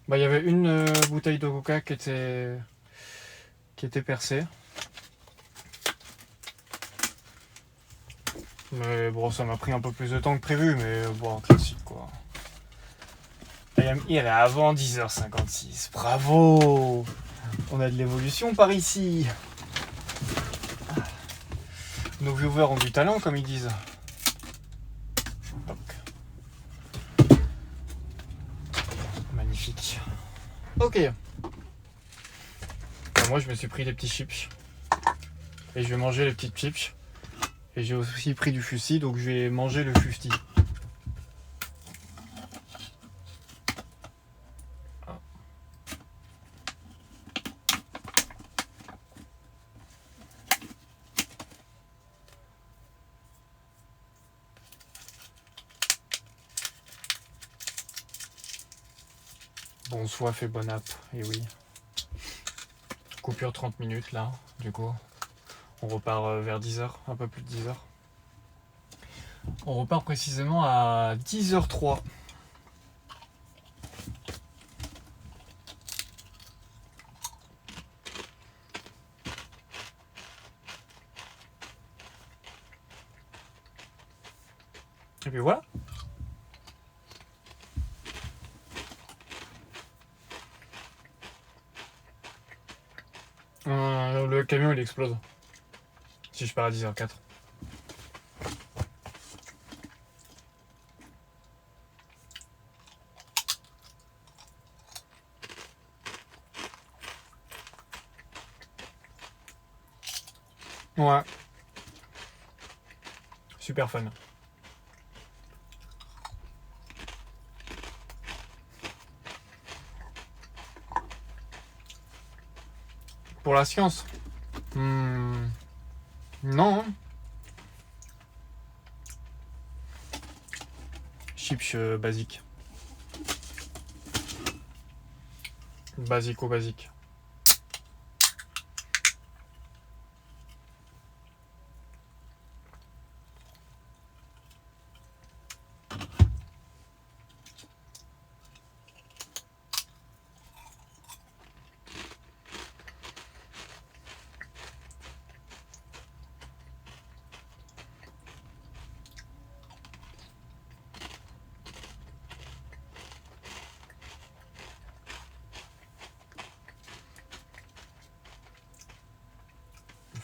Bah, il y avait une bouteille de coca qui était percée. Mais bon, ça m'a pris un peu plus de temps que prévu, mais bon, classique quoi. I am here avant 10h56. Bravo! On a de l'évolution par ici. Nos viewers ont du talent, comme ils disent. Donc. Magnifique. Ok. Alors moi, je me suis pris des petits chips. Et je vais manger les petites chips. Et j'ai aussi pris du fusti, donc je vais manger le fusti. Bon soif et bonne app, et oui. Coupure 30 minutes là, du coup. On repart vers 10h, un peu plus de 10h. On repart précisément à 10h03. Et puis voilà. Le camion il explose. Si je pars à 10h04. Ouais. Super fun. Pour la science non. Hein. Chips basique. Basico basique.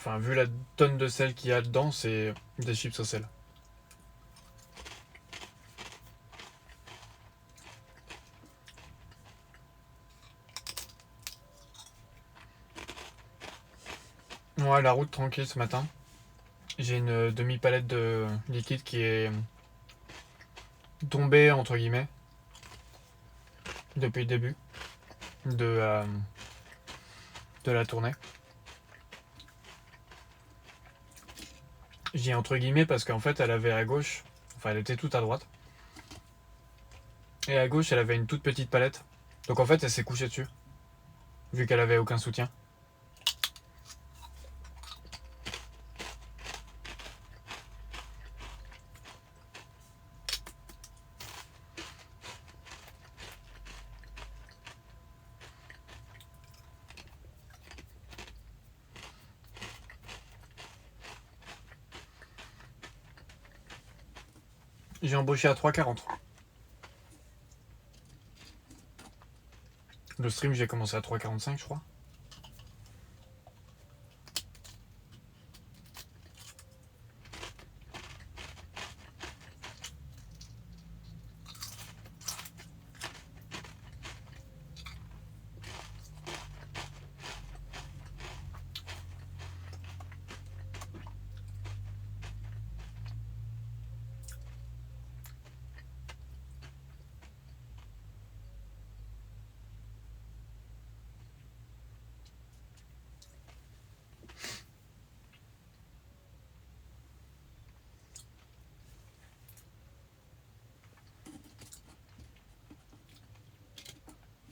Enfin, vu la tonne de sel qu'il y a dedans, c'est des chips au sel. Ouais, la route tranquille ce matin. J'ai une demi-palette de liquide qui est tombée, entre guillemets, depuis le début de la tournée. J'ai entre guillemets parce qu'en fait, elle avait à gauche, enfin, elle était toute à droite. Et à gauche, elle avait une toute petite palette. Donc en fait, elle s'est couchée dessus, vu qu'elle avait aucun soutien. J'ai embauché à 3,40. Le stream, j'ai commencé à 3,45, je crois.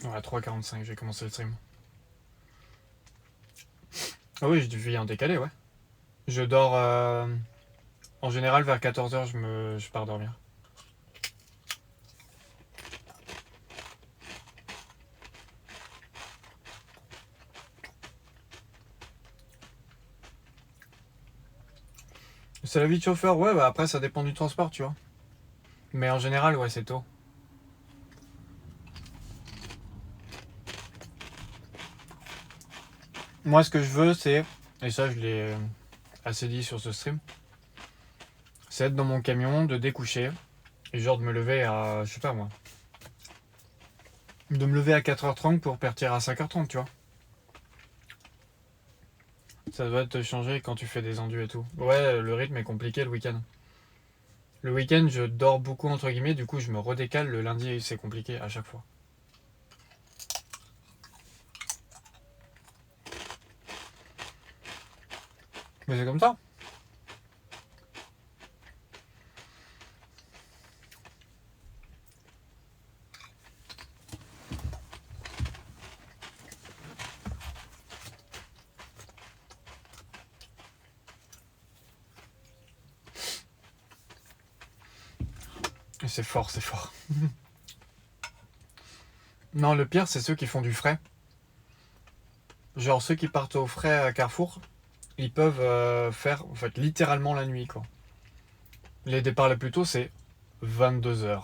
Ouais, à 3,45, j'ai commencé le stream. Ah oui, je vis en décalé, ouais. Je dors en général vers 14h, je pars dormir. C'est la vie de chauffeur, ouais, bah après ça dépend du transport, tu vois. Mais en général, ouais, c'est tôt. Moi, ce que je veux, c'est, et ça, je l'ai assez dit sur ce stream, c'est être dans mon camion, de découcher, et genre de me lever à, je sais pas moi, de me lever à 4h30 pour partir à 5h30, tu vois. Ça doit te changer quand tu fais des endus et tout. Ouais, le rythme est compliqué le week-end. Le week-end, je dors beaucoup, entre guillemets, du coup, je me redécale. Le lundi, c'est compliqué à chaque fois. Mais c'est comme ça. C'est fort, c'est fort. Non, le pire, c'est ceux qui font du frais. Genre ceux qui partent au frais à Carrefour, ils peuvent faire en fait littéralement la nuit, quoi. Les départs les plus tôt, c'est 22h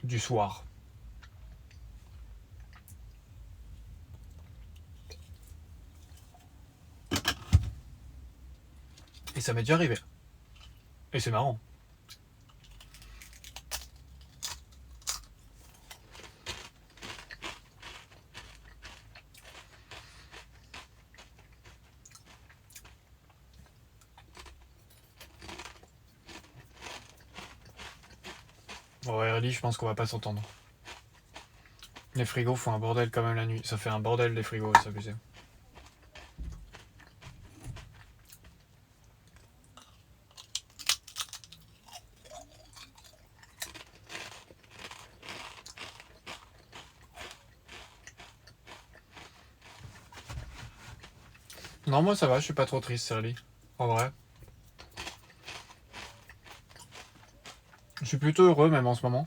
du soir. Et ça m'est déjà arrivé. Et c'est marrant. Ouais, Ellie, je pense qu'on va pas s'entendre. Les frigos font un bordel quand même la nuit. Ça fait un bordel les frigos, c'est abusé. Non, moi ça va, je suis pas trop triste, Serly. En vrai. Je suis plutôt heureux même en ce moment.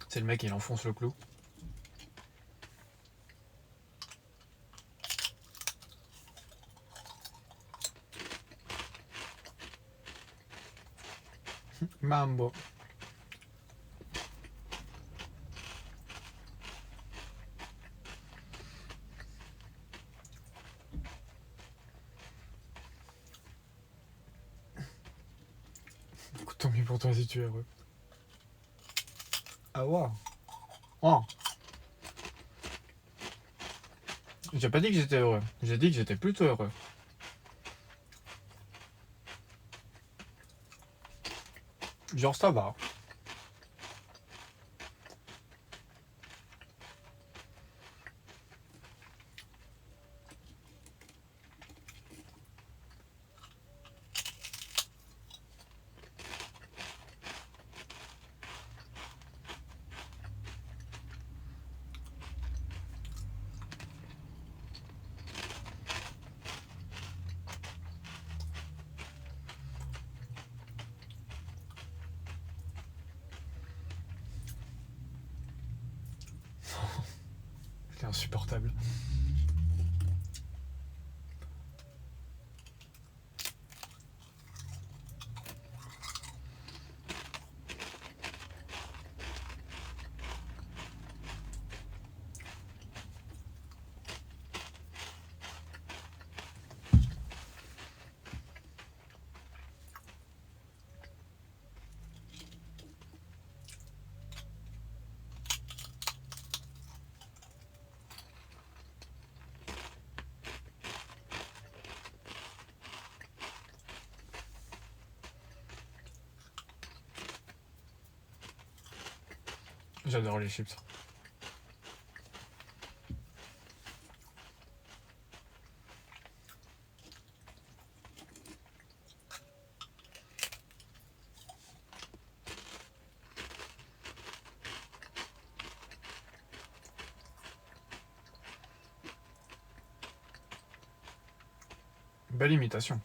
C'est le mec, il enfonce le clou. Mambo. Écoute, tant mieux pour toi si tu es heureux. Ah ouais. Oh. J'ai pas dit que j'étais heureux. J'ai dit que j'étais plutôt heureux. Genre ça va. C'est insupportable. J'adore les chips. Belle imitation.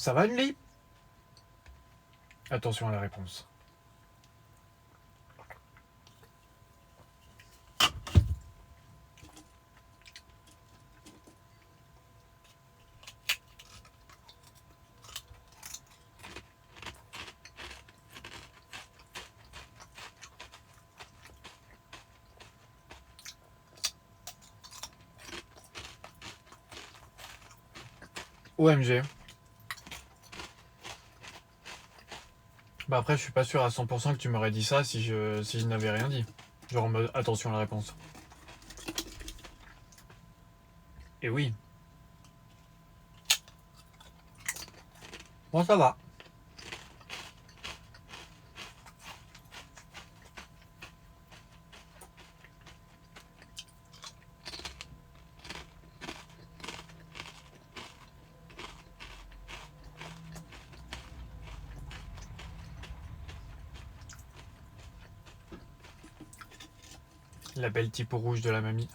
Ça va, une lit? Attention à la réponse. OMG. Bah après, je suis pas sûr à 100% que tu m'aurais dit ça si je n'avais rien dit. Genre en mode attention à la réponse. Et oui. Bon, ça va. La belle typo rouge de la mamie.